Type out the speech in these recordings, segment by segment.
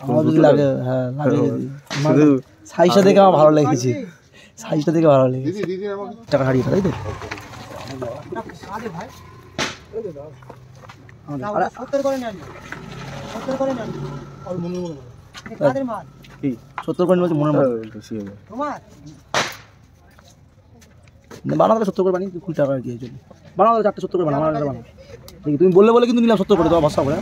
আমার যদি লাগে, হ্যাঁ লাগে যদি। শুধু সাইজটা দেখে আমার ভালো লেগেছে, সাইজটা দেখে ভালো লেগেছে। টাকা হারিয়ে তাই তো। সত্তর করে নেন, মনে বেশি হবে বানাতে 70 করে বানি 20 টাকা দিয়ে চলি বানাও 4টা 70 করে বানাও বানাও দেখি তুমি বললে বলে কিন্তু নিলাম 70 করে তোমার ভরসা করে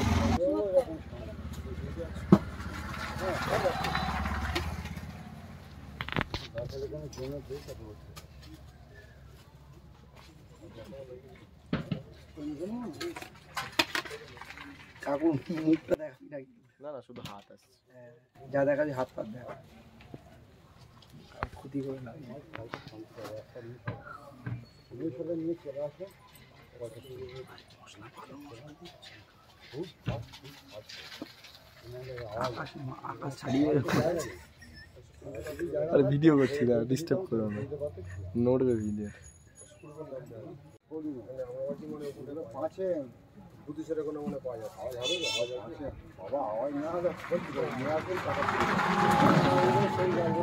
কাকু মুখটা দেখাবি নাকি না না শুধু হাত আসছে যা দেখাবি হাত পাত দেখা ক্ষতি করে না নিয়ে চলে আসে আকাশ ছাড়িয়ে আরে ভিডিও করছি না ডিস্টার্ব করো না নোটবে ভিডিও পাঁচে বুদ্ধিসের কোনো মনে পাওয়া যায় আওয়াজ হবে আছে বাবা আওয়াজ না হলে বলছি নিয়ে আসুন টাকা সেই যাবো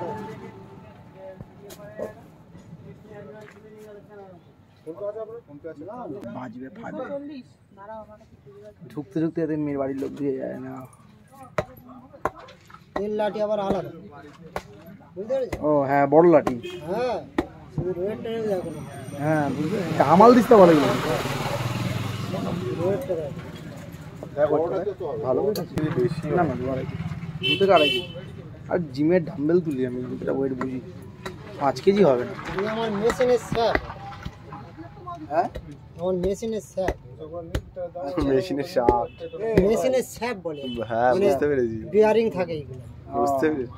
বাজবে ফাটবে ঢুকতে ঢুকতে এদের মেয়ের বাড়ির লোক দিয়ে যায় না তেল লাঠি আবার আলাদা ও হ্যাঁ বড় লাঠি হ্যাঁ হ্যাঁ কামাল দিস তো বলে ভালো না না 2 থেকে 2.5 আর জিমের ডাম্বেল তুলি আমি যেটা ওয়েট বুঝি 5 কেজি হবে না আমার মেশিনের স্যার হ্যাঁ আমার মেশিনের স্যার মেশিনের শাফট মেশিনের শ্যাফট বলে হ্যাঁ বুঝতে পেরেছি বিয়ারিং থাকে এগুলো বুঝতে পেরেছি